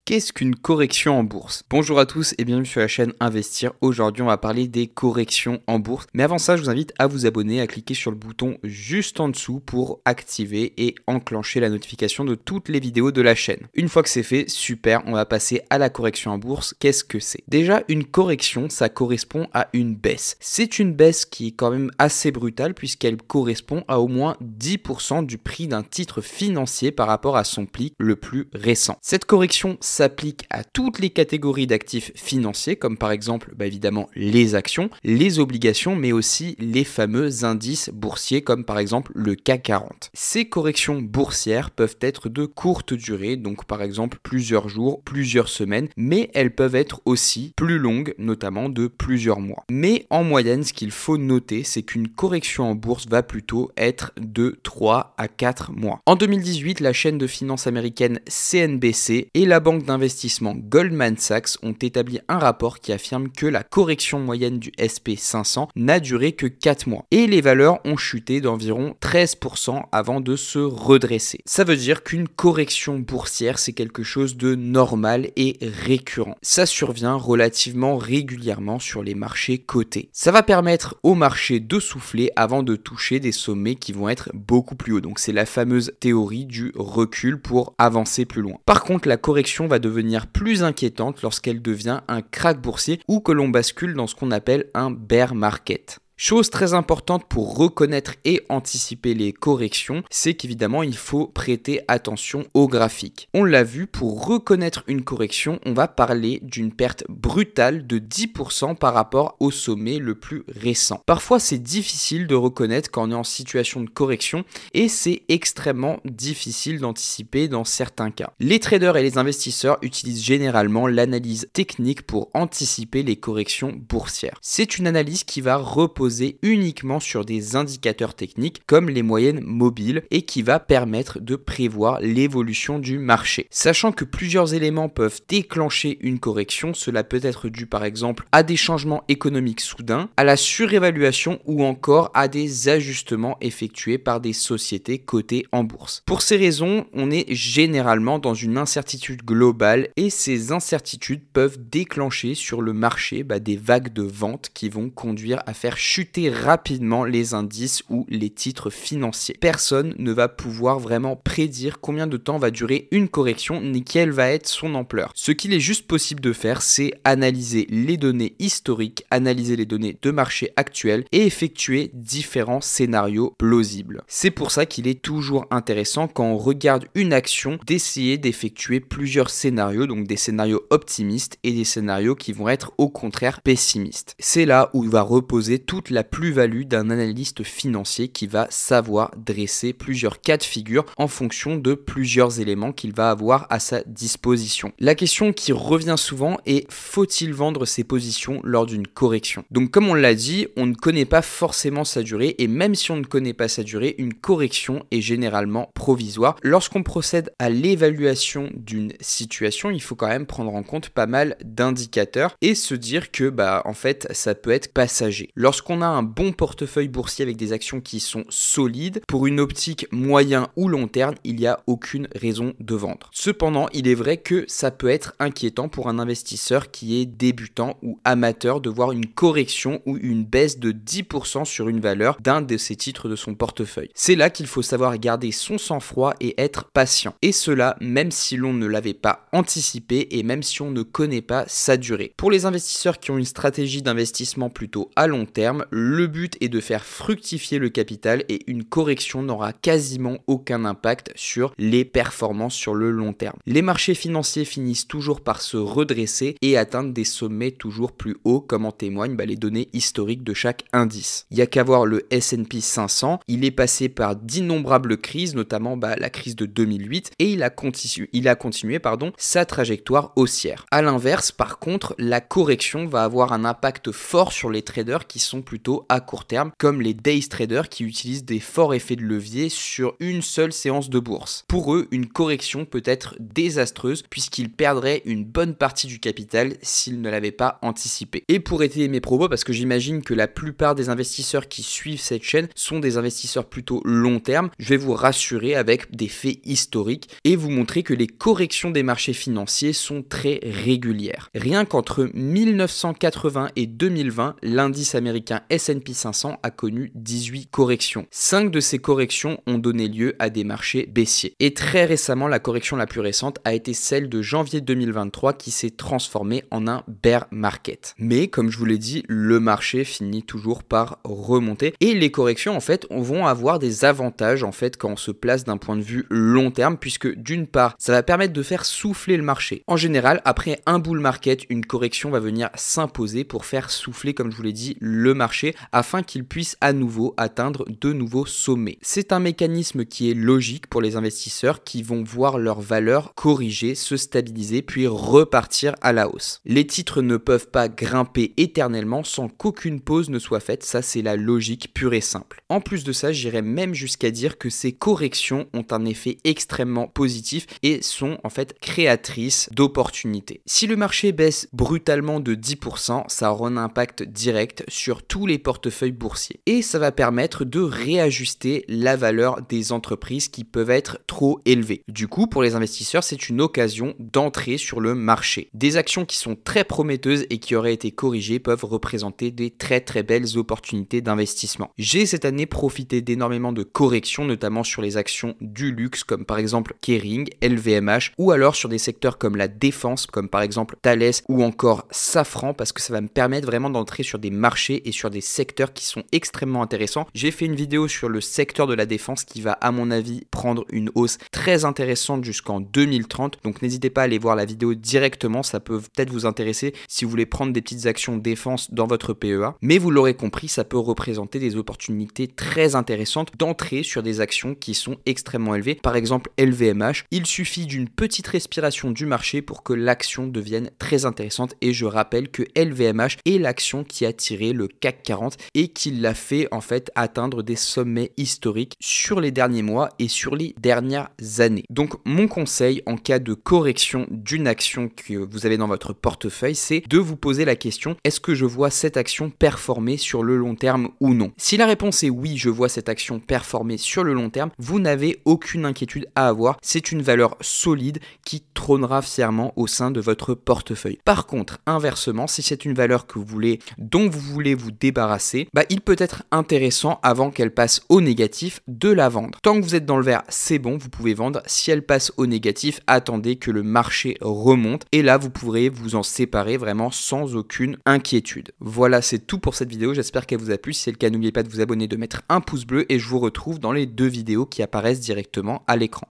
Qu'est-ce qu'une correction en bourse? Bonjour à tous et bienvenue sur la chaîne Investir. Aujourd'hui, on va parler des corrections en bourse. Mais avant ça, je vous invite à vous abonner, à cliquer sur le bouton juste en dessous pour activer et enclencher la notification de toutes les vidéos de la chaîne. Une fois que c'est fait, super, on va passer à la correction en bourse. Qu'est-ce que c'est? Déjà, une correction, ça correspond à une baisse. C'est une baisse qui est quand même assez brutale puisqu'elle correspond à au moins 10% du prix d'un titre financier par rapport à son pic le plus récent. Cette correction s'applique à toutes les catégories d'actifs financiers, comme par exemple évidemment les actions, les obligations, mais aussi les fameux indices boursiers, comme par exemple le CAC 40. Ces corrections boursières peuvent être de courte durée, donc par exemple plusieurs jours, plusieurs semaines, mais elles peuvent être aussi plus longues, notamment de plusieurs mois. Mais en moyenne, ce qu'il faut noter, c'est qu'une correction en bourse va plutôt être de 3 à 4 mois. En 2018, la chaîne de finance américaine CNBC et la banque d'investissement Goldman Sachs ont établi un rapport qui affirme que la correction moyenne du SP500 n'a duré que 4 mois et les valeurs ont chuté d'environ 13% avant de se redresser. Ça veut dire qu'une correction boursière, c'est quelque chose de normal et récurrent. Ça survient relativement régulièrement sur les marchés cotés. Ça va permettre au marché de souffler avant de toucher des sommets qui vont être beaucoup plus hauts. Donc c'est la fameuse théorie du recul pour avancer plus loin. Par contre, la correction va devenir plus inquiétante lorsqu'elle devient un krach boursier ou que l'on bascule dans ce qu'on appelle un bear market. Chose très importante pour reconnaître et anticiper les corrections, c'est qu'évidemment il faut prêter attention aux graphiques. On l'a vu, pour reconnaître une correction, on va parler d'une perte brutale de 10% par rapport au sommet le plus récent. Parfois c'est difficile de reconnaître quand on est en situation de correction et c'est extrêmement difficile d'anticiper dans certains cas. Les traders et les investisseurs utilisent généralement l'analyse technique pour anticiper les corrections boursières. C'est une analyse qui va reposer uniquement sur des indicateurs techniques comme les moyennes mobiles et qui va permettre de prévoir l'évolution du marché. Sachant que plusieurs éléments peuvent déclencher une correction, cela peut être dû par exemple à des changements économiques soudains, à la surévaluation ou encore à des ajustements effectués par des sociétés cotées en bourse. Pour ces raisons, on est généralement dans une incertitude globale et ces incertitudes peuvent déclencher sur le marché des vagues de vente qui vont conduire à faire chuter rapidement les indices ou les titres financiers. Personne ne va pouvoir vraiment prédire combien de temps va durer une correction ni quelle va être son ampleur. Ce qu'il est juste possible de faire, c'est analyser les données historiques, analyser les données de marché actuelles et effectuer différents scénarios plausibles. C'est pour ça qu'il est toujours intéressant quand on regarde une action d'essayer d'effectuer plusieurs scénarios, donc des scénarios optimistes et des scénarios qui vont être au contraire pessimistes. C'est là où va reposer toute la plus-value d'un analyste financier qui va savoir dresser plusieurs cas de figure en fonction de plusieurs éléments qu'il va avoir à sa disposition. La question qui revient souvent est: faut-il vendre ses positions lors d'une correction? Donc comme on l'a dit, on ne connaît pas forcément sa durée et même si on ne connaît pas sa durée, une correction est généralement provisoire. Lorsqu'on procède à l'évaluation d'une situation, il faut quand même prendre en compte pas mal d'indicateurs et se dire que en fait ça peut être passager. Lorsqu'on a un bon portefeuille boursier avec des actions qui sont solides, pour une optique moyen ou long terme, il n'y a aucune raison de vendre. Cependant, il est vrai que ça peut être inquiétant pour un investisseur qui est débutant ou amateur de voir une correction ou une baisse de 10% sur une valeur d'un de ses titres de son portefeuille. C'est là qu'il faut savoir garder son sang-froid et être patient. Et cela, même si l'on ne l'avait pas anticipé et même si on ne connaît pas sa durée. Pour les investisseurs qui ont une stratégie d'investissement plutôt à long terme, le but est de faire fructifier le capital et une correction n'aura quasiment aucun impact sur les performances sur le long terme. Les marchés financiers finissent toujours par se redresser et atteindre des sommets toujours plus hauts comme en témoignent les données historiques de chaque indice. Il n'y a qu'à voir le S&P 500, il est passé par d'innombrables crises, notamment la crise de 2008 et il a continué sa trajectoire haussière. A l'inverse, par contre, la correction va avoir un impact fort sur les traders qui sont plutôt à court terme, comme les day traders qui utilisent des forts effets de levier sur une seule séance de bourse. Pour eux, une correction peut être désastreuse puisqu'ils perdraient une bonne partie du capital s'ils ne l'avaient pas anticipé. Et pour étayer mes propos, parce que j'imagine que la plupart des investisseurs qui suivent cette chaîne sont des investisseurs plutôt long terme, je vais vous rassurer avec des faits historiques et vous montrer que les corrections des marchés financiers sont très régulières. Rien qu'entre 1980 et 2020, l'indice américain S&P 500 a connu 18 corrections. 5 de ces corrections ont donné lieu à des marchés baissiers. Et très récemment, la correction la plus récente a été celle de janvier 2023 qui s'est transformée en un bear market. Mais comme je vous l'ai dit, le marché finit toujours par remonter et les corrections en fait vont avoir des avantages en fait quand on se place d'un point de vue long terme, puisque d'une part ça va permettre de faire souffler le marché. En général, après un bull market, une correction va venir s'imposer pour faire souffler, comme je vous l'ai dit, le marché afin qu'il puisse à nouveau atteindre de nouveaux sommets. C'est un mécanisme qui est logique pour les investisseurs qui vont voir leur valeur corriger, se stabiliser puis repartir à la hausse. Les titres ne peuvent pas grimper éternellement sans qu'aucune pause ne soit faite, ça c'est la logique pure et simple. En plus de ça, j'irais même jusqu'à dire que ces corrections ont un effet extrêmement positif et sont en fait créatrices d'opportunités. Si le marché baisse brutalement de 10%, ça aura un impact direct sur tous les portefeuilles boursiers et ça va permettre de réajuster la valeur des entreprises qui peuvent être trop élevées. Du coup, pour les investisseurs, c'est une occasion d'entrer sur le marché. Des actions qui sont très prometteuses et qui auraient été corrigées peuvent représenter des très belles opportunités d'investissement. J'ai cette année profité d'énormément de corrections, notamment sur les actions du luxe comme par exemple Kering, LVMH ou alors sur des secteurs comme la défense comme par exemple Thales ou encore Safran, parce que ça va me permettre vraiment d'entrer sur des marchés et sur des secteurs qui sont extrêmement intéressants. J'ai fait une vidéo sur le secteur de la défense qui va à mon avis prendre une hausse très intéressante jusqu'en 2030, donc n'hésitez pas à aller voir la vidéo directement, ça peut peut-être vous intéresser si vous voulez prendre des petites actions défense dans votre PEA, mais vous l'aurez compris, ça peut représenter des opportunités très intéressantes d'entrer sur des actions qui sont extrêmement élevées. Par exemple LVMH, il suffit d'une petite respiration du marché pour que l'action devienne très intéressante et je rappelle que LVMH est l'action qui a tiré le CAC 40 et qui l'a fait en fait atteindre des sommets historiques sur les derniers mois et sur les dernières années. Donc mon conseil en cas de correction d'une action que vous avez dans votre portefeuille, c'est de vous poser la question: est-ce que je vois cette action performer sur le long terme ou non? Si la réponse est oui, je vois cette action performer sur le long terme, vous n'avez aucune inquiétude à avoir, c'est une valeur solide qui trônera fièrement au sein de votre portefeuille. Par contre, inversement, si c'est une valeur dont vous voulez vous débarrasser, il peut être intéressant avant qu'elle passe au négatif de la vendre. Tant que vous êtes dans le vert, c'est bon, vous pouvez vendre. Si elle passe au négatif, attendez que le marché remonte et là vous pourrez vous en séparer vraiment sans aucune inquiétude. Voilà, c'est tout pour cette vidéo, j'espère qu'elle vous a plu. Si c'est le cas, n'oubliez pas de vous abonner, de mettre un pouce bleu et je vous retrouve dans les 2 vidéos qui apparaissent directement à l'écran.